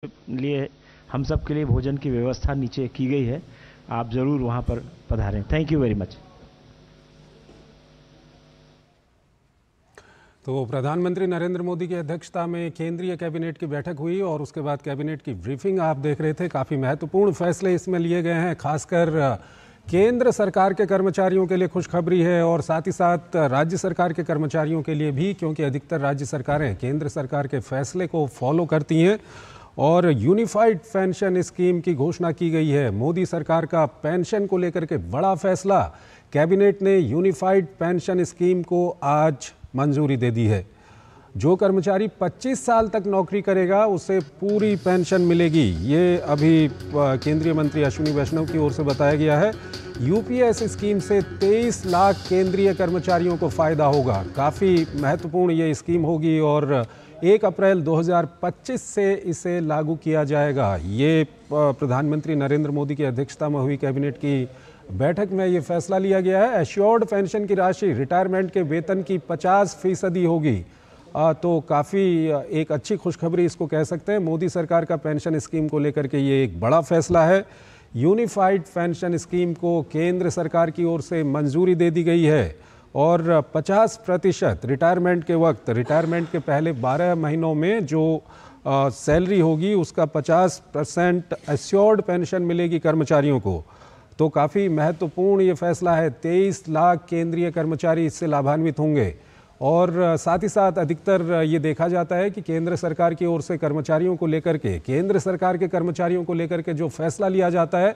लिए हम सब के लिए भोजन की व्यवस्था नीचे की गई है। आप जरूर वहां पर पधारें। Thank you very much. तो प्रधानमंत्री नरेंद्र मोदी की अध्यक्षता में केंद्रीय कैबिनेट की बैठक हुई और उसके बाद कैबिनेट की ब्रीफिंग आप देख रहे थे। काफ़ी महत्वपूर्ण फैसले इसमें लिए गए हैं। खासकर केंद्र सरकार के कर्मचारियों के लिए खुशखबरी है और साथ ही साथ राज्य सरकार के कर्मचारियों के लिए भी, क्योंकि अधिकतर राज्य सरकारें केंद्र सरकार के फैसले को फॉलो करती हैं और यूनिफाइड पेंशन स्कीम की घोषणा की गई है। मोदी सरकार का पेंशन को लेकर के बड़ा फैसला, कैबिनेट ने यूनिफाइड पेंशन स्कीम को आज मंजूरी दे दी है। जो कर्मचारी 25 साल तक नौकरी करेगा उसे पूरी पेंशन मिलेगी। ये अभी केंद्रीय मंत्री अश्विनी वैष्णव की ओर से बताया गया है। यूपीएस स्कीम से 23 लाख केंद्रीय कर्मचारियों को फायदा होगा। काफ़ी महत्वपूर्ण ये स्कीम होगी और 1 अप्रैल 2025 से इसे लागू किया जाएगा। ये प्रधानमंत्री नरेंद्र मोदी की अध्यक्षता में हुई कैबिनेट की बैठक में ये फैसला लिया गया है। एश्योर्ड पेंशन की राशि रिटायरमेंट के वेतन की 50% होगी। तो काफ़ी एक अच्छी खुशखबरी इसको कह सकते हैं। मोदी सरकार का पेंशन स्कीम को लेकर के ये एक बड़ा फैसला है। यूनिफाइड पेंशन स्कीम को केंद्र सरकार की ओर से मंजूरी दे दी गई है और 50% रिटायरमेंट के वक्त, रिटायरमेंट के पहले 12 महीनों में जो सैलरी होगी उसका 50% एश्योर्ड पेंशन मिलेगी कर्मचारियों को। तो काफ़ी महत्वपूर्ण ये फैसला है। 23 लाख केंद्रीय कर्मचारी इससे लाभान्वित होंगे और साथ ही साथ अधिकतर ये देखा जाता है कि केंद्र सरकार की ओर से कर्मचारियों को लेकर के, केंद्र सरकार के कर्मचारियों को लेकर के जो फैसला लिया जाता है,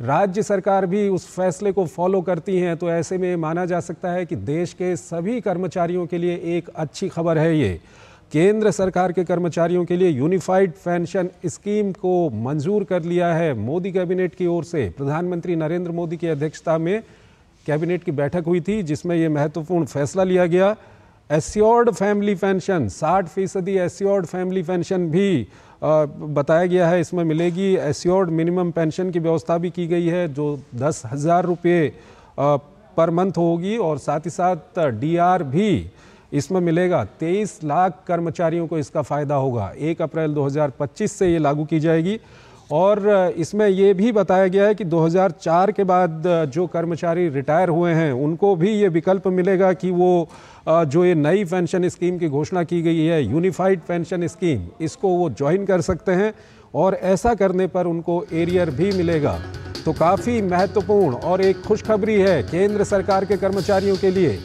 राज्य सरकार भी उस फैसले को फॉलो करती हैं। तो ऐसे में माना जा सकता है कि देश के सभी कर्मचारियों के लिए एक अच्छी खबर है। ये केंद्र सरकार के कर्मचारियों के लिए यूनिफाइड पेंशन स्कीम को मंजूर कर लिया है मोदी कैबिनेट की ओर से। प्रधानमंत्री नरेंद्र मोदी की अध्यक्षता में कैबिनेट की बैठक हुई थी जिसमें यह महत्वपूर्ण फैसला लिया गया। Assured family pension 60% assured family pension भी बताया गया है इसमें मिलेगी। एश्योर्ड मिनिमम पेंशन की व्यवस्था भी की गई है जो 10,000 रुपये पर मंथ होगी और साथ ही साथ डीआर भी इसमें मिलेगा। 23 लाख कर्मचारियों को इसका फ़ायदा होगा। 1 अप्रैल 2025 से ये लागू की जाएगी और इसमें ये भी बताया गया है कि 2004 के बाद जो कर्मचारी रिटायर हुए हैं उनको भी ये विकल्प मिलेगा कि वो जो ये नई पेंशन स्कीम की घोषणा की गई है, यूनिफाइड पेंशन स्कीम, इसको वो ज्वाइन कर सकते हैं और ऐसा करने पर उनको एरियर भी मिलेगा। तो काफ़ी महत्वपूर्ण और एक खुशखबरी है केंद्र सरकार के कर्मचारियों के लिए।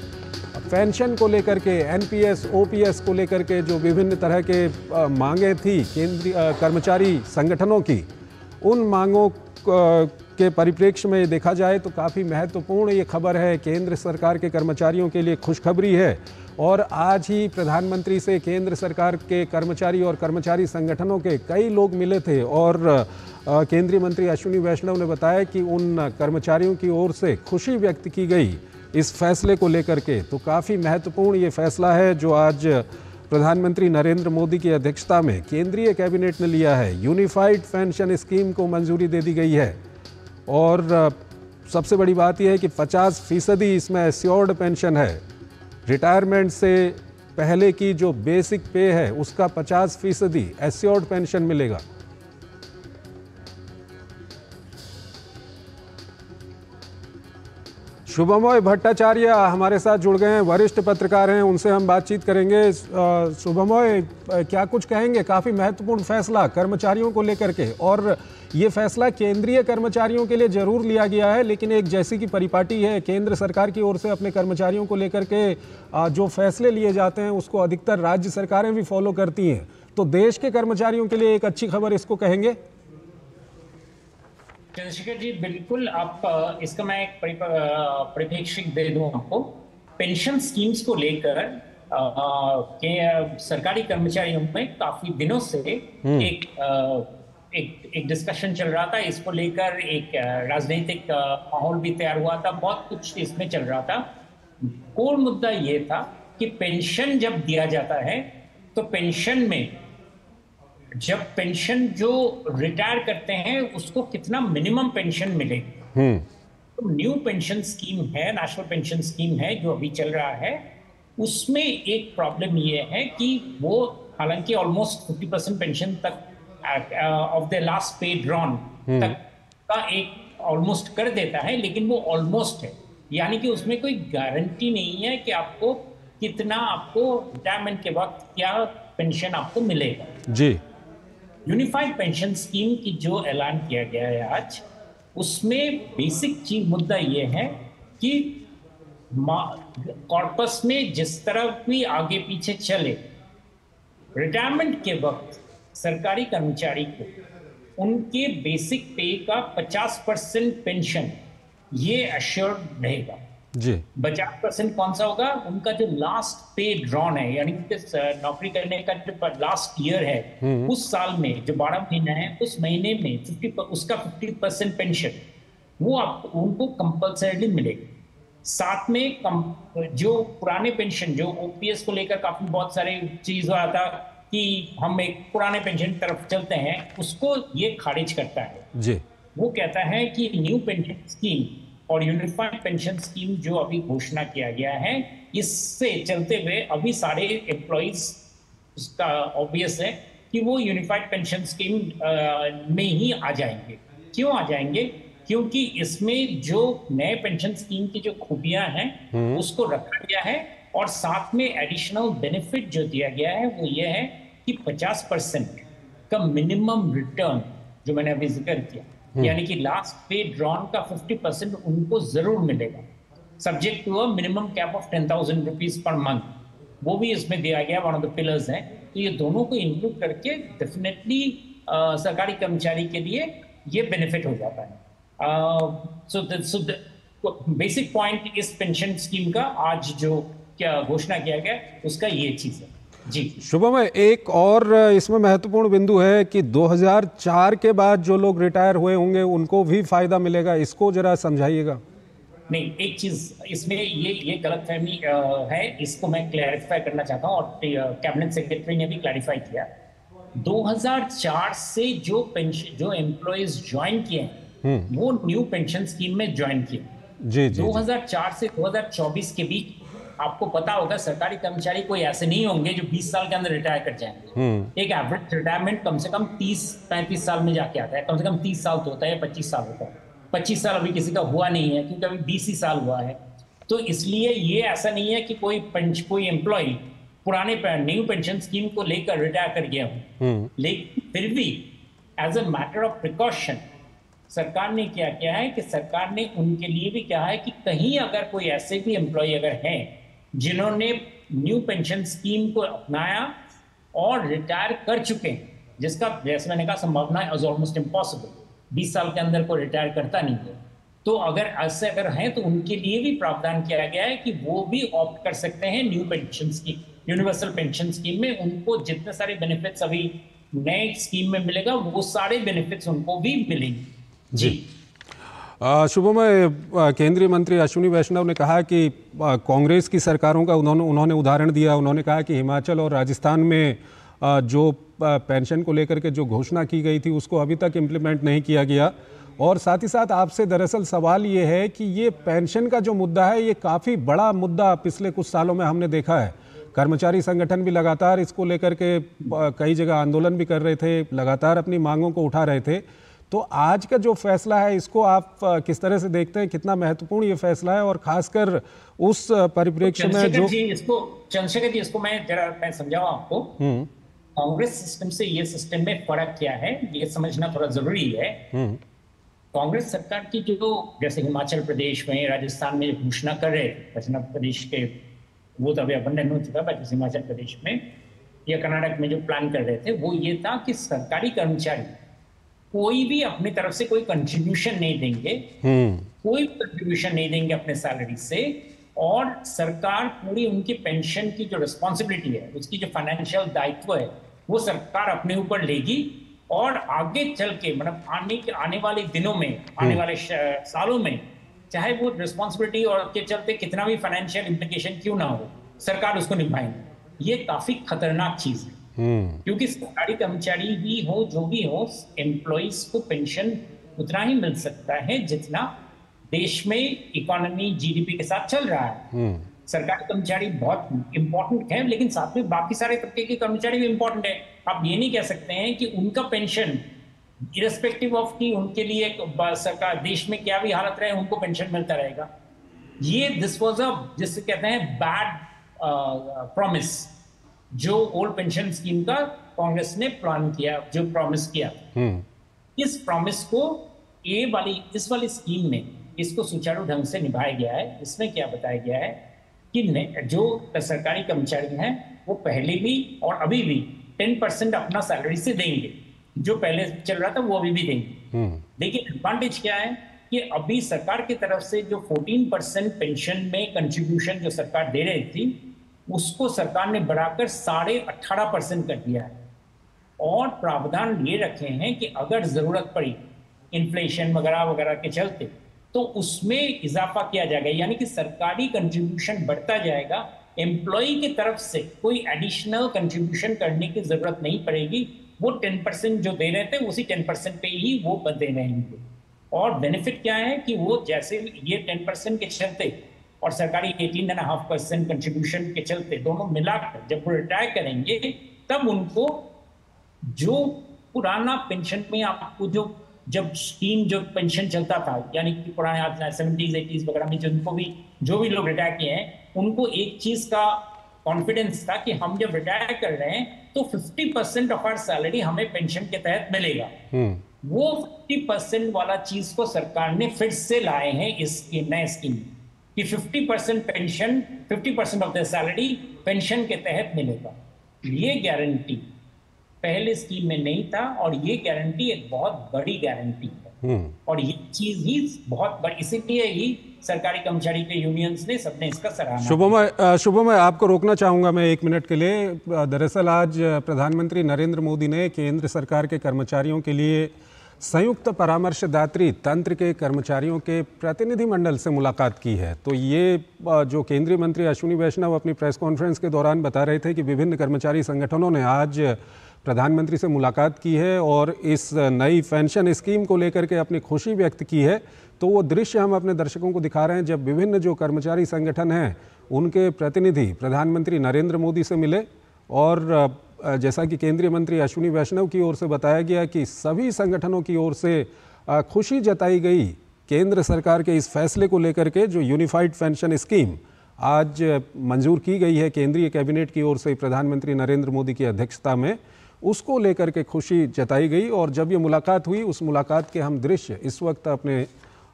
पेंशन को लेकर के, एनपीएस, ओपीएस को लेकर के जो विभिन्न तरह के मांगें थी केंद्रीय कर्मचारी संगठनों की, उन मांगों के परिप्रेक्ष्य में देखा जाए तो काफ़ी महत्वपूर्ण ये खबर है। केंद्र सरकार के कर्मचारियों के लिए खुशखबरी है और आज ही प्रधानमंत्री से केंद्र सरकार के कर्मचारी और कर्मचारी संगठनों के कई लोग मिले थे और केंद्रीय मंत्री अश्विनी वैष्णव ने बताया कि उन कर्मचारियों की ओर से खुशी व्यक्त की गई इस फैसले को लेकर के। तो काफ़ी महत्वपूर्ण ये फैसला है जो आज प्रधानमंत्री नरेंद्र मोदी की अध्यक्षता में केंद्रीय कैबिनेट ने लिया है। यूनिफाइड पेंशन स्कीम को मंजूरी दे दी गई है और सबसे बड़ी बात यह है कि 50% इसमें एश्योर्ड पेंशन है। रिटायरमेंट से पहले की जो बेसिक पे है उसका 50% एश्योर्ड पेंशन मिलेगा। शुभमोय भट्टाचार्य हमारे साथ जुड़ गए हैं, वरिष्ठ पत्रकार हैं, उनसे हम बातचीत करेंगे। शुभमोय, क्या कुछ कहेंगे? काफ़ी महत्वपूर्ण फैसला कर्मचारियों को लेकर के, और ये फैसला केंद्रीय कर्मचारियों के लिए जरूर लिया गया है लेकिन एक जैसी की परिपाटी है केंद्र सरकार की ओर से अपने कर्मचारियों को लेकर के जो फैसले लिए जाते हैं उसको अधिकतर राज्य सरकारें भी फॉलो करती हैं। तो देश के कर्मचारियों के लिए एक अच्छी खबर इसको कहेंगे? चंद्रशेखर जी, बिल्कुल। आप इसका मैं एक परिप्रेक्ष्य दे दूं आपको। पेंशन स्कीम्स को लेकर सरकारी कर्मचारियों में काफी दिनों से एक डिस्कशन चल रहा था। इसको लेकर एक राजनीतिक माहौल भी तैयार हुआ था, बहुत कुछ इसमें चल रहा था। कोर मुद्दा ये था कि पेंशन जब दिया जाता है तो पेंशन में जब पेंशन जो रिटायर करते हैं उसको कितना मिनिमम पेंशन मिलेगी। तो न्यू पेंशन स्कीम है, नेशनल पेंशन स्कीम है जो अभी चल रहा है, उसमें एक प्रॉब्लम ये है कि वो हालांकि ऑलमोस्ट 50% पेंशन तक ऑफ द लास्ट पे ड्रॉन तक का एक ऑलमोस्ट कर देता है, लेकिन वो ऑलमोस्ट है, यानी कि उसमें कोई गारंटी नहीं है कि आपको कितना आपको रिटायरमेंट के वक्त क्या पेंशन आपको मिलेगा। जी। यूनिफाइड पेंशन स्कीम की जो ऐलान किया गया है आज, उसमें बेसिक चीज मुद्दा ये है कि कॉर्पस में जिस तरह भी आगे पीछे चले, रिटायरमेंट के वक्त सरकारी कर्मचारी को उनके बेसिक पे का 50% पेंशन ये अश्योर्ड रहेगा। जी। 50% कौन सा होगा? उनका जो लास्ट पे ड्रॉन है, यानी कि नौकरी करने का जो लास्ट ईयर है, उस साल में जो 12 महीना है, उस महीने में उसका 50% पेंशन वो आप उनको कंपल्सरीली मिलेगी। साथ में जो पुराने पेंशन, जो ओपीएस को लेकर काफी बहुत सारे चीज हुआ था कि हम एक पुराने पेंशन की तरफ चलते हैं, उसको ये खारिज करता है। जी। वो कहता है कि न्यू पेंशन स्कीम और यूनिफाइड पेंशन स्कीम जो अभी घोषणा किया गया है, इससे चलते हुए अभी सारे एम्प्लॉइज, उसका ऑब्वियस है कि वो यूनिफाइड पेंशन स्कीम में ही आ जाएंगे। क्यों आ जाएंगे? क्योंकि इसमें जो नए पेंशन स्कीम की जो खूबियां हैं उसको रखा गया है, और साथ में एडिशनल बेनिफिट जो दिया गया है वो ये है कि 50% का मिनिमम रिटर्न, जो मैंने अभी जिक्र किया, यानी कि लास्ट पे ड्रॉन का 50% उनको जरूर मिलेगा, subject to a minimum cap of 10,000 rupees per month. वो भी इसमें दिया गया, वन ऑफ द पिलर्स है। तो ये दोनों को इंक्लूड करके डेफिनेटली सरकारी कर्मचारी के लिए ये बेनिफिट हो जाता है। सो बेसिक पॉइंट इस पेंशन स्कीम का आज जो क्या घोषणा किया गया उसका ये चीज है। जी शुभम, एक और इसमें महत्वपूर्ण बिंदु है कि 2004 के बाद जो लोग रिटायर हुए होंगे उनको भी फायदा मिलेगा, इसको जरा समझाइएगा। नहीं, एक चीज इसमें ये गलतफहमी है, इसको मैं क्लैरिफाई करना चाहता हूँ, और कैबिनेट सेक्रेटरी ने भी क्लैरिफाई किया। 2004 से जो पेंशन, जो एम्प्लॉयज ज्वाइन किए हैं वो न्यू पेंशन स्कीम में ज्वाइन किए। जी जी। 2004 से 2024 के बीच आपको पता होगा सरकारी कर्मचारी कोई ऐसे नहीं होंगे जो 20 साल के अंदर रिटायर कर जाएंगे। एक एवरेज रिटायरमेंट कम से कम 30-35 साल में जाके आता है, कम से कम 30 साल तो होता है या 25 साल होता है। 25 साल अभी किसी का हुआ नहीं है, क्योंकि अभी 20 ही साल हुआ है। तो इसलिए ये ऐसा नहीं है कि कोई एम्प्लॉय पुराने न्यू पेंशन स्कीम को लेकर रिटायर कर गया हो, लेकिन फिर भी as a matter of precaution सरकार ने क्या किया है कि सरकार ने उनके लिए भी क्या है कि कहीं अगर कोई ऐसे भी एम्प्लॉय अगर हैं जिन्होंने न्यू पेंशन स्कीम को अपनाया और रिटायर कर चुके हैं, जिसका जैसे मैंने कहा संभावना इज ऑलमोस्ट इम्पॉसिबल, 20 साल के अंदर कोई रिटायर करता नहीं है, तो अगर ऐसे अगर हैं तो उनके लिए भी प्रावधान किया गया है कि वो भी ऑप्ट कर सकते हैं new pension scheme, universal pension scheme में। उनको जितने सारे बेनिफिट्स अभी नए स्कीम में मिलेगा वो सारे बेनिफिट्स उनको भी मिलेंगे। जी शुभम, केंद्रीय मंत्री अश्विनी वैष्णव ने कहा कि कांग्रेस की सरकारों का उन्होंने उदाहरण दिया। उन्होंने कहा कि हिमाचल और राजस्थान में जो पेंशन को लेकर के जो घोषणा की गई थी उसको अभी तक इम्प्लीमेंट नहीं किया गया। और साथ ही साथ आपसे दरअसल सवाल ये है कि ये पेंशन का जो मुद्दा है ये काफ़ी बड़ा मुद्दा पिछले कुछ सालों में हमने देखा है। कर्मचारी संगठन भी लगातार इसको लेकर के कई जगह आंदोलन भी कर रहे थे, लगातार अपनी मांगों को उठा रहे थे। तो आज का जो फैसला है इसको आप किस तरह से देखते हैं, कितना महत्वपूर्ण ये फैसला है, और खासकर उस परिप्रेक्ष्य में जो चंद्रशेखर जी, इसको मैं समझाऊं आपको। कांग्रेस सिस्टम से ये सिस्टम में फर्क क्या है ये समझना थोड़ा जरूरी है। कांग्रेस सरकार की जो जैसे हिमाचल प्रदेश में, राजस्थान में घोषणा कर रहे थे, पश्चिम प्रदेश के वो तो अभी अबंडन हो चुका, बट हिमाचल प्रदेश में या कर्नाटक में जो प्लान कर रहे थे वो ये था कि सरकारी कर्मचारी कोई भी अपनी तरफ से कोई कंट्रीब्यूशन नहीं देंगे, कोई कंट्रीब्यूशन नहीं देंगे अपने सैलरी से, और सरकार पूरी उनकी पेंशन की जो रिस्पॉन्सिबिलिटी है, उसकी जो फाइनेंशियल दायित्व है वो सरकार अपने ऊपर लेगी। और आगे चल के मतलब आने वाले दिनों में, आने वाले सालों में, चाहे वो रिस्पॉन्सिबिलिटी और के चलते कितना भी फाइनेंशियल इम्प्लीकेशन क्यों ना हो, सरकार उसको निभाएंगे। ये काफी खतरनाक चीज है, क्योंकि सरकारी कर्मचारी भी हो जो भी हो, एम्प्लॉइज को पेंशन उतना ही मिल सकता है जितना देश में इकोनॉमी जीडीपी के साथ चल रहा है। सरकारी कर्मचारी बहुत इंपॉर्टेंट है, लेकिन साथ में बाकी सारे तबके के कर्मचारी भी इंपॉर्टेंट है। आप ये नहीं कह सकते हैं कि उनका पेंशन इरेस्पेक्टिव ऑफ कि उनके लिए सरकार देश में क्या भी हालत रहे उनको पेंशन मिलता रहेगा। ये दिस वाज अ जिसे कहते हैं बैड प्रॉमिस, जो ओल्ड पेंशन स्कीम का कांग्रेस ने प्लान किया, जो प्रॉमिस किया। इस प्रॉमिस को इस वाली स्कीम में इसको सुचारू ढंग से निभाया गया है। इसमें क्या बताया गया है कि जो सरकारी कर्मचारी हैं वो पहले भी और अभी भी 10% अपना सैलरी से देंगे, जो पहले चल रहा था वो अभी भी देंगे। लेकिन एडवांटेज क्या है कि अभी सरकार की तरफ से जो 14% पेंशन में कंट्रीब्यूशन जो सरकार दे रही थी, उसको सरकार ने बढ़ाकर 18.5% कर दिया है। और प्रावधान ये रखे हैं कि अगर जरूरत पड़ी इन्फ्लेशन वगैरह वगैरह के चलते, तो उसमें इजाफा किया जाएगा, यानी कि सरकारी कंट्रीब्यूशन बढ़ता जाएगा। एम्प्लॉय की तरफ से कोई एडिशनल कंट्रीब्यूशन करने की जरूरत नहीं पड़ेगी। वो 10% जो दे रहे थे उसी 10% पे ही वो दे रहे हैं। और बेनिफिट क्या है कि वो जैसे ये 10% के चलते और सरकारी 18.5% कंट्रीब्यूशन के चलते दोनों मिलाकर जब वो रिटायर करेंगे, तब उनको जो पुराना पेंशन में आपको जब स्कीम जो पेंशन चलता था, यानी कि पुराने 70s 80s वगैरह में जो भी लोग रिटायर किए हैं, उनको एक चीज का कॉन्फिडेंस था कि हम जब रिटायर कर रहे हैं तो 50% ऑफ आवर सैलरी हमें पेंशन के तहत मिलेगा। वो 50% वाला चीज को सरकार ने फिर से लाए हैं इस नए स्कीम कि 50% pension, 50% of the salary pension के तहत मिलेगा। ये गारंटी पहले स्कीम में नहीं था और ये गारंटी एक बहुत बड़ी गारंटी है। और ये चीज ही बहुत बड़ी, इसीलिए ही सरकारी कर्मचारी के यूनियंस ने सबने इसका सराहना। शुभमय, आपको रोकना चाहूंगा मैं 1 मिनट के लिए। दरअसल आज प्रधानमंत्री नरेंद्र मोदी ने केंद्र सरकार के कर्मचारियों के लिए संयुक्त परामर्शदात्री तंत्र के कर्मचारियों के प्रतिनिधि मंडल से मुलाकात की है। तो ये जो केंद्रीय मंत्री अश्विनी वैष्णव अपनी प्रेस कॉन्फ्रेंस के दौरान बता रहे थे कि विभिन्न कर्मचारी संगठनों ने आज प्रधानमंत्री से मुलाकात की है और इस नई पेंशन स्कीम को लेकर के अपनी खुशी व्यक्त की है। तो वो दृश्य हम अपने दर्शकों को दिखा रहे हैं जब विभिन्न जो कर्मचारी संगठन हैं उनके प्रतिनिधि प्रधानमंत्री नरेंद्र मोदी से मिले। और जैसा कि केंद्रीय मंत्री अश्विनी वैष्णव की ओर से बताया गया कि सभी संगठनों की ओर से खुशी जताई गई केंद्र सरकार के इस फैसले को लेकर के, जो यूनिफाइड पेंशन स्कीम आज मंजूर की गई है केंद्रीय कैबिनेट की ओर से प्रधानमंत्री नरेंद्र मोदी की अध्यक्षता में, उसको लेकर के खुशी जताई गई। और जब ये मुलाकात हुई, उस मुलाकात के हम दृश्य इस वक्त अपने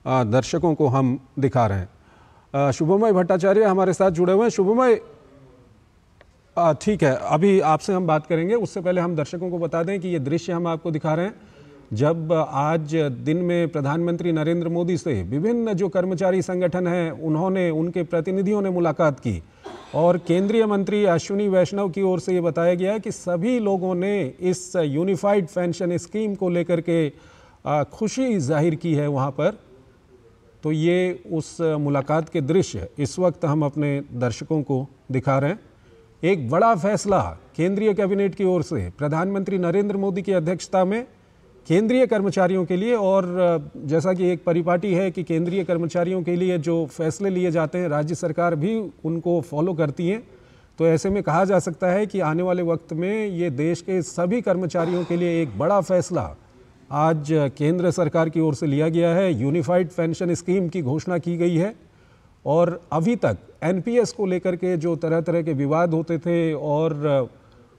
दर्शकों को हम दिखा रहे हैं। शुभमय भट्टाचार्य हमारे साथ जुड़े हुए हैं। शुभमय, ठीक है, अभी आपसे हम बात करेंगे। उससे पहले हम दर्शकों को बता दें कि ये दृश्य हम आपको दिखा रहे हैं जब आज दिन में प्रधानमंत्री नरेंद्र मोदी से विभिन्न जो कर्मचारी संगठन हैं उन्होंने, उनके प्रतिनिधियों ने मुलाकात की। और केंद्रीय मंत्री अश्विनी वैष्णव की ओर से ये बताया गया कि सभी लोगों ने इस यूनिफाइड पेंशन स्कीम को लेकर के खुशी जाहिर की है वहाँ पर। तो ये उस मुलाकात के दृश्य इस वक्त हम अपने दर्शकों को दिखा रहे हैं। एक बड़ा फैसला केंद्रीय कैबिनेट की ओर से प्रधानमंत्री नरेंद्र मोदी की अध्यक्षता में केंद्रीय कर्मचारियों के लिए, और जैसा कि एक परिपाटी है कि केंद्रीय कर्मचारियों के लिए जो फैसले लिए जाते हैं राज्य सरकार भी उनको फॉलो करती हैं। तो ऐसे में कहा जा सकता है कि आने वाले वक्त में ये देश के सभी कर्मचारियों के लिए एक बड़ा फैसला आज केंद्र सरकार की ओर से लिया गया है। यूनिफाइड पेंशन स्कीम की घोषणा की गई है। और अभी तक एनपीएस को लेकर के जो तरह तरह के विवाद होते थे और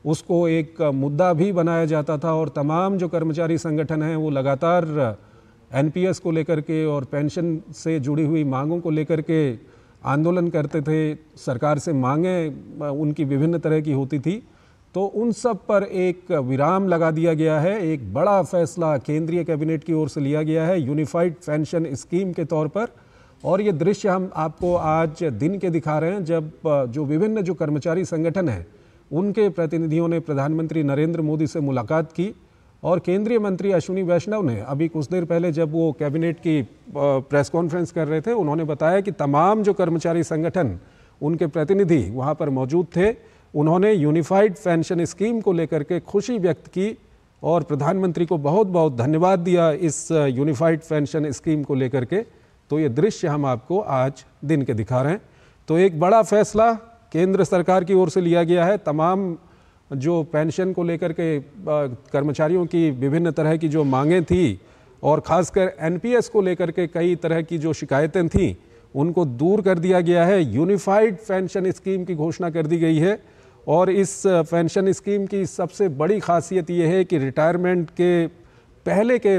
उसको एक मुद्दा भी बनाया जाता था, और तमाम जो कर्मचारी संगठन हैं वो लगातार एनपीएस को लेकर के और पेंशन से जुड़ी हुई मांगों को लेकर के आंदोलन करते थे। सरकार से मांगें उनकी विभिन्न तरह की होती थी। तो उन सब पर एक विराम लगा दिया गया है। एक बड़ा फैसला केंद्रीय कैबिनेट की ओर से लिया गया है यूनिफाइड पेंशन स्कीम के तौर पर। और ये दृश्य हम आपको आज दिन के दिखा रहे हैं जब जो विभिन्न जो कर्मचारी संगठन हैं उनके प्रतिनिधियों ने प्रधानमंत्री नरेंद्र मोदी से मुलाकात की। और केंद्रीय मंत्री अश्विनी वैष्णव ने अभी कुछ देर पहले जब वो कैबिनेट की प्रेस कॉन्फ्रेंस कर रहे थे, उन्होंने बताया कि तमाम जो कर्मचारी संगठन उनके प्रतिनिधि वहाँ पर मौजूद थे, उन्होंने यूनिफाइड पेंशन स्कीम को लेकर के खुशी व्यक्त की और प्रधानमंत्री को बहुत बहुत धन्यवाद दिया इस यूनिफाइड पेंशन स्कीम को लेकर के। तो ये दृश्य हम आपको आज दिन के दिखा रहे हैं। तो एक बड़ा फैसला केंद्र सरकार की ओर से लिया गया है। तमाम जो पेंशन को लेकर के कर्मचारियों की विभिन्न तरह की जो मांगें थी और ख़ासकर एनपीएस को लेकर के कई तरह की जो शिकायतें थीं उनको दूर कर दिया गया है। यूनिफाइड पेंशन स्कीम की घोषणा कर दी गई है और इस पेंशन स्कीम की सबसे बड़ी खासियत ये है कि रिटायरमेंट के पहले के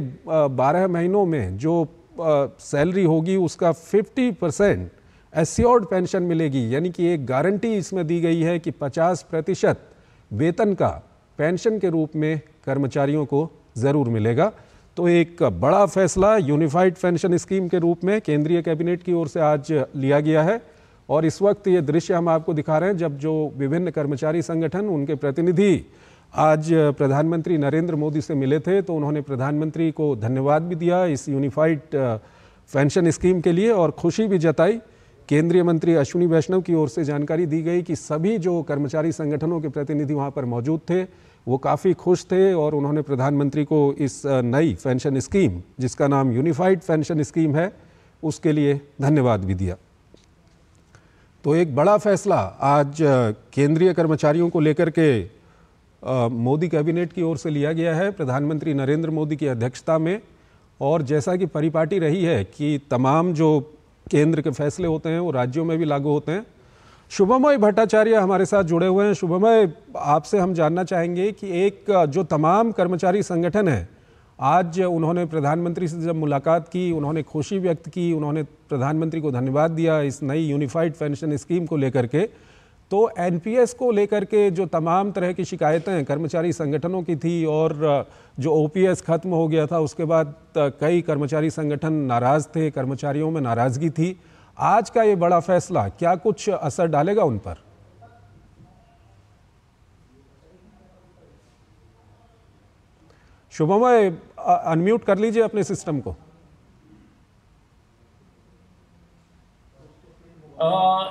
12 महीनों में जो सैलरी होगी उसका 50% एश्योर्ड पेंशन मिलेगी, यानी कि एक गारंटी इसमें दी गई है कि 50% वेतन का पेंशन के रूप में कर्मचारियों को ज़रूर मिलेगा। तो एक बड़ा फैसला यूनिफाइड पेंशन स्कीम के रूप में केंद्रीय कैबिनेट की ओर से आज लिया गया है और इस वक्त ये दृश्य हम आपको दिखा रहे हैं जब जो विभिन्न कर्मचारी संगठन उनके प्रतिनिधि आज प्रधानमंत्री नरेंद्र मोदी से मिले थे तो उन्होंने प्रधानमंत्री को धन्यवाद भी दिया इस यूनिफाइड पेंशन स्कीम के लिए और खुशी भी जताई। केंद्रीय मंत्री अश्विनी वैष्णव की ओर से जानकारी दी गई कि सभी जो कर्मचारी संगठनों के प्रतिनिधि वहां पर मौजूद थे वो काफ़ी खुश थे और उन्होंने प्रधानमंत्री को इस नई पेंशन स्कीम जिसका नाम यूनिफाइड पेंशन स्कीम है उसके लिए धन्यवाद भी दिया। तो एक बड़ा फैसला आज केंद्रीय कर्मचारियों को लेकर के मोदी कैबिनेट की ओर से लिया गया है प्रधानमंत्री नरेंद्र मोदी की अध्यक्षता में। और जैसा कि परिपाटी रही है कि तमाम जो केंद्र के फैसले होते हैं वो राज्यों में भी लागू होते हैं। शुभमय भट्टाचार्य हमारे साथ जुड़े हुए हैं। शुभमय, आपसे हम जानना चाहेंगे कि एक जो तमाम कर्मचारी संगठन है आज उन्होंने प्रधानमंत्री से जब मुलाकात की उन्होंने खुशी व्यक्त की, उन्होंने प्रधानमंत्री को धन्यवाद दिया इस नई यूनिफाइड पेंशन स्कीम को लेकर के। तो एनपीएस को लेकर के जो तमाम तरह की शिकायतें कर्मचारी संगठनों की थी और जो ओपीएस खत्म हो गया था उसके बाद कई कर्मचारी संगठन नाराज थे, कर्मचारियों में नाराजगी थी। आज का ये बड़ा फैसला क्या कुछ असर डालेगा उन पर? शुभमय, अनम्यूट कर लीजिए अपने सिस्टम को।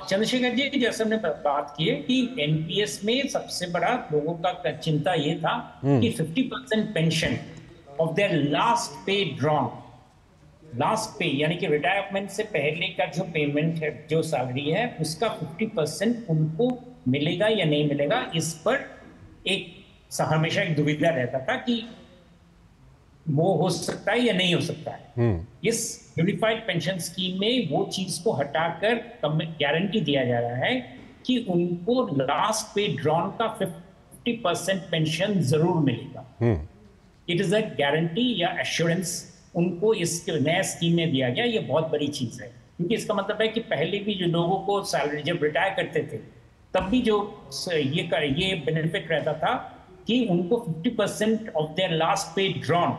चंद्रशेखर जी, जैसे हमने बात की है कि एनपीएस में सबसे बड़ा लोगों का चिंता ये था कि 50% पेंशन ऑफ देयर लास्ट पे ड्रॉन, लास्ट पे यानी कि रिटायरमेंट से पहले का जो पेमेंट है, जो सैलरी है उसका 50% उनको मिलेगा या नहीं मिलेगा, इस पर एक हमेशा एक दुविधा रहता था कि वो हो सकता है या नहीं हो सकता है। इस यूनिफाइड पेंशन स्कीम में वो चीज को हटाकर गारंटी दिया जा रहा है कि उनको लास्ट पे ड्रॉन का 50% पेंशन जरूर मिलेगा। इट इज अ गारंटी या एश्योरेंस उनको इस नया स्कीम में दिया गया। ये बहुत बड़ी चीज है क्योंकि इसका मतलब है कि पहले भी जो लोगों को सैलरी जब रिटायर करते थे तब भी जो ये बेनिफिट रहता था कि उनको 50% ऑफ देयर लास्ट पे ड्रॉन,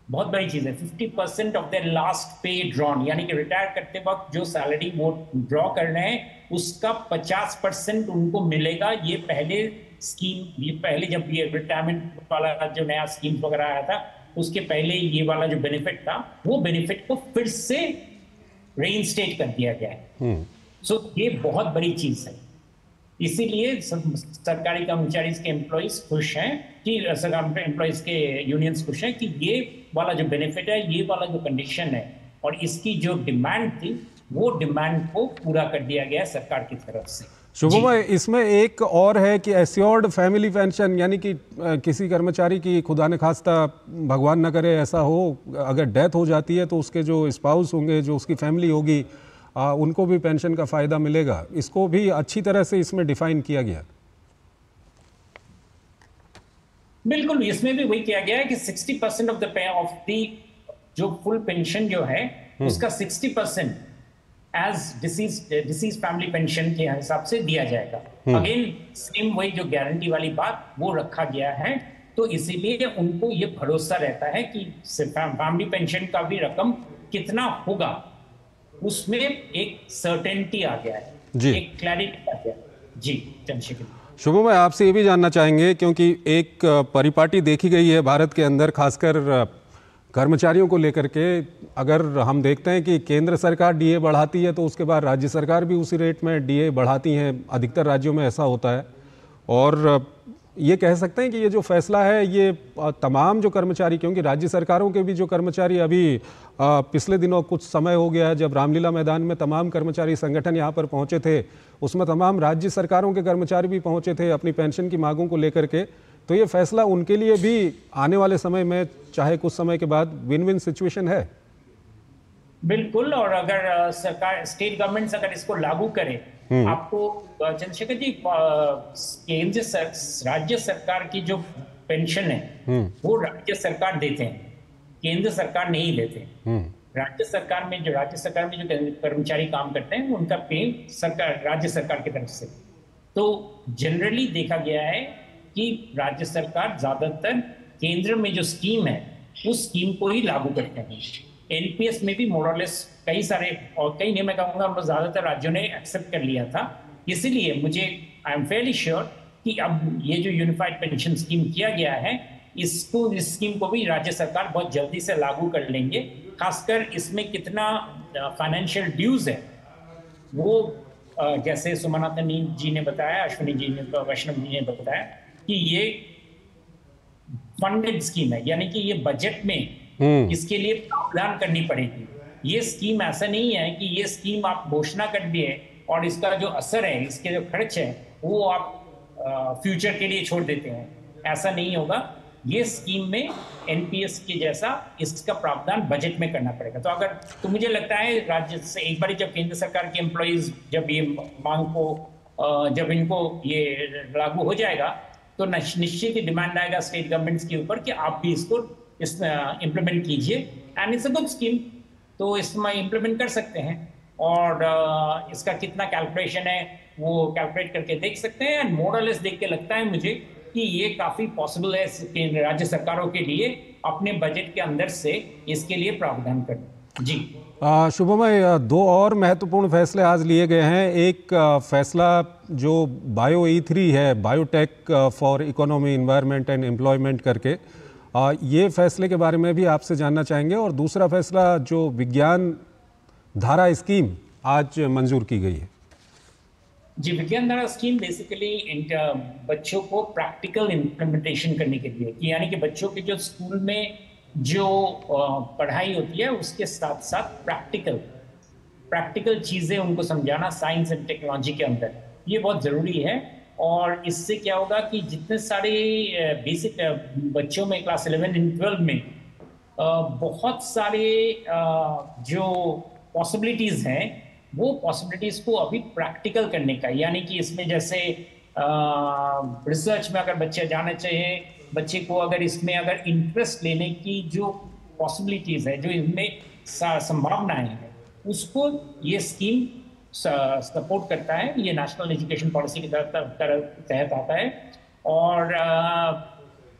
बहुत बड़ी चीज है, 50% ऑफ देयर लास्ट पे ड्रॉन यानी कि रिटायर करते वक्त जो सैलरी वो ड्रॉ कर रहे हैं उसका 50% उनको मिलेगा। ये पहले स्कीम, ये पहले जब ये रिटायरमेंट वाला जो नया स्कीम वगैरह आया था उसके पहले ये वाला जो बेनिफिट था वो बेनिफिट को फिर से रीइंस्टेट कर दिया गया है। सो ये बहुत बड़ी चीज है। इसीलिए सरकारी कर्मचारी के एम्प्लॉइज खुश हैं कि एम्प्लॉइज के यूनियंस खुश हैं कि ये वाला जो बेनिफिट है, ये वाला जो कंडीशन है और इसकी जो डिमांड थी वो डिमांड को पूरा कर दिया गया है सरकार की तरफ से। शुभमय, इसमें एक और है कि एश्योर्ड फैमिली पेंशन, यानी कि किसी कर्मचारी की खुदा न खास्ता भगवान न करे ऐसा हो, अगर डेथ हो जाती है तो उसके जो स्पाउस होंगे, जो उसकी फैमिली होगी, उनको भी पेंशन का फायदा मिलेगा। इसको भी अच्छी तरह से इसमें डिफाइन किया गया। बिल्कुल, इसमें भी वही किया गया है कि 60% ऑफ द जो फुल पेंशन जो है उसका 60% एज डिसीज फैमिली पेंशन के हिसाब से दिया जाएगा। अगेन सेम वही जो गारंटी वाली बात वो रखा गया है। तो इसीलिए उनको ये भरोसा रहता है कि फैमिली पेंशन का भी रकम कितना होगा उसमें एक सर्टेनिटी आ गया है, एक क्लैरिटी आ गया जी। चंद्रशेखर, शुभमय, आपसे ये भी जानना चाहेंगे क्योंकि एक परिपाटी देखी गई है भारत के अंदर खासकर कर्मचारियों को लेकर के। अगर हम देखते हैं कि केंद्र सरकार डीए बढ़ाती है तो उसके बाद राज्य सरकार भी उसी रेट में डीए बढ़ाती हैं, अधिकतर राज्यों में ऐसा होता है। और ये कह सकते हैं कि ये जो फैसला है ये तमाम जो कर्मचारी, क्योंकि राज्य सरकारों के भी जो कर्मचारी अभी पिछले दिनों कुछ समय हो गया है जब रामलीला मैदान में तमाम कर्मचारी संगठन यहाँ पर पहुँचे थे, उसमें तमाम राज्य सरकारों के कर्मचारी भी पहुँचे थे अपनी पेंशन की मांगों को लेकर के, तो ये फैसला उनके लिए भी आने वाले समय में चाहे कुछ समय के बाद विन विन सिचुएशन है। बिल्कुल, और अगर सरकार, स्टेट गवर्नमेंट्स अगर इसको लागू करे, आपको चंद्रशेखर जी, राज्य सरकार की जो पेंशन है वो राज्य सरकार देते हैं, केंद्र सरकार नहीं देते। राज्य सरकार में जो कर्मचारी काम करते हैं उनका पे सरकार, राज्य सरकार की तरफ से। तो जनरली देखा गया है कि राज्य सरकार ज्यादातर केंद्र में जो स्कीम है उस स्कीम को ही लागू करते हैं। एनपीएस में भी मोरलेस कई सारे और कई नहीं, मैं कहूँगा ज्यादातर राज्यों ने एक्सेप्ट कर लिया था। इसीलिए मुझे आई एम फेयरली श्योर कि अब ये जो यूनिफाइड पेंशन स्कीम किया गया है, इस स्कीम को भी राज्य सरकार बहुत जल्दी से लागू कर लेंगे। खासकर इसमें कितना फाइनेंशियल ड्यूज है वो जैसे सुमनाथन जी ने बताया, अश्विनी जी ने, वैष्णव जी ने बताया कि ये फंडेड स्कीम है, यानी कि ये बजट में इसके लिए प्रावधान करनी पड़ेगी। ये स्कीम ऐसा नहीं है कि ये स्कीम आप घोषणा कर दिए और इसका जो असर है, इसके जो खर्च है वो आप फ्यूचर के लिए छोड़ देते हैं, ऐसा नहीं होगा। ये स्कीम में एनपीएस के जैसा इसका प्रावधान बजट में करना पड़ेगा। तो अगर, तो मुझे लगता है राज्य से एक बार जब केंद्र सरकार के एम्प्लॉइज जब ये मांग को जब इनको ये लागू हो जाएगा तो निश्चित ही डिमांड आएगा स्टेट गवर्नमेंट्स के ऊपर कि आप भी इसको इम्प्लीमेंट कीजिए, and it's a good scheme. तो इसमें इम्प्लीमेंट कर सकते हैं और इसका कितना कैलकुलेशन है वो कैलकुलेट करके देख सकते हैं। एंड मोरलेस देख के लगता है मुझे कि ये काफी पॉसिबल है राज्य सरकारों के लिए अपने बजट के अंदर से इसके लिए प्रावधान करना। जी शुभमय, दो और महत्वपूर्ण फैसले आज लिए गए हैं। एक फैसला जो बायो E3 है, biotech for economy, environment and employment करके, ये फैसले के बारे में भी आपसे जानना चाहेंगे। और दूसरा फैसला जो विज्ञान धारा स्कीम आज मंजूर की गई है। जी, विज्ञान धारा स्कीम बेसिकली बच्चों को प्रैक्टिकल इम्प्लीमेंटेशन करने के लिए, यानी कि बच्चों के जो स्कूल में जो पढ़ाई होती है उसके साथ साथ प्रैक्टिकल चीजें उनको समझाना साइंस एंड टेक्नोलॉजी के अंदर, ये बहुत जरूरी है। और इससे क्या होगा कि जितने सारे बेसिक बच्चों में क्लास 11 एंड 12 में बहुत सारे जो पॉसिबिलिटीज हैं वो पॉसिबिलिटीज को अभी प्रैक्टिकल करने का, यानी कि इसमें जैसे रिसर्च में अगर बच्चे जाना चाहिए, बच्चे को अगर इसमें अगर इंटरेस्ट लेने की जो पॉसिबिलिटीज है, जो इनमें संभावनाएं हैं, उसको ये स्कीम सपोर्ट करता है। ये नेशनल एजुकेशन पॉलिसी के तहत आता है। और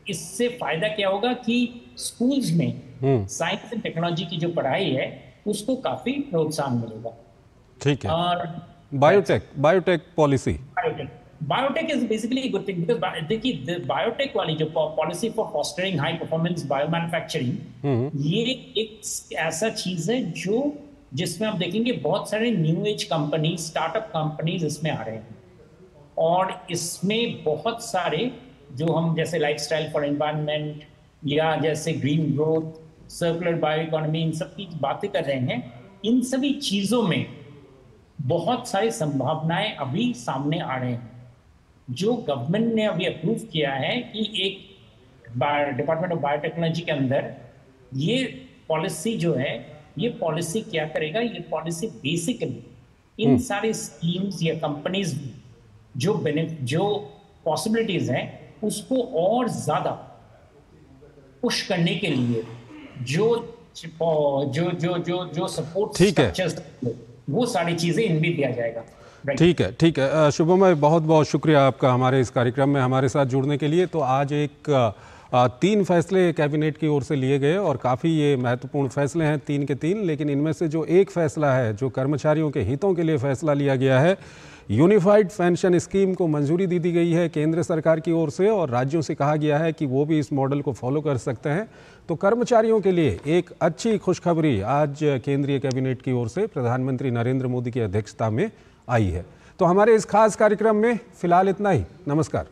इससे फायदा क्या होगा कि स्कूल्स में साइंस एंड टेक्नोलॉजी की जो पढ़ाई है उसको काफी प्रोत्साहन मिलेगा। ठीक है। और biotech policy, biotech is basically good thing, because देखिए बायोटेक वाली जो policy for fostering high performance bio manufacturing, ये एक ऐसा चीज है जो जिसमें आप देखेंगे बहुत सारे new age company, startup companies इसमें आ रहे हैं। और इसमें बहुत सारे जो हम जैसे लाइफस्टाइल फॉर एनवायरनमेंट या जैसे green growth, circular bio economy, इन सब की बातें कर रहे हैं। इन सभी चीजों में बहुत सारी संभावनाएं अभी सामने आ रहे हैं। जो गवर्नमेंट ने अभी अप्रूव किया है कि एक डिपार्टमेंट ऑफ बायोटेक्नोलॉजी के अंदर ये पॉलिसी जो है, ये पॉलिसी क्या करेगा, ये पॉलिसी बेसिकली इन सारी स्कीम्स या कंपनीज जो पॉसिबिलिटीज हैं उसको और ज्यादा पुश करने के लिए जो सपोर्ट स्ट्रक्चर्स, वो सारी चीजें इनमें दिया जाएगा। ठीक है, ठीक है। शुभमय, बहुत बहुत शुक्रिया आपका हमारे इस कार्यक्रम में हमारे साथ जुड़ने के लिए। तो आज एक 3 फैसले कैबिनेट की ओर से लिए गए और काफ़ी ये महत्वपूर्ण फैसले हैं 3 के 3, लेकिन इनमें से जो एक फैसला है जो कर्मचारियों के हितों के लिए फैसला लिया गया है, यूनिफाइड पेंशन स्कीम को मंजूरी दी गई है केंद्र सरकार की ओर से और राज्यों से कहा गया है कि वो भी इस मॉडल को फॉलो कर सकते हैं। तो कर्मचारियों के लिए एक अच्छी खुशखबरी आज केंद्रीय कैबिनेट की ओर से प्रधानमंत्री नरेंद्र मोदी की अध्यक्षता में आई है। तो हमारे इस खास कार्यक्रम में फिलहाल इतना ही। नमस्कार।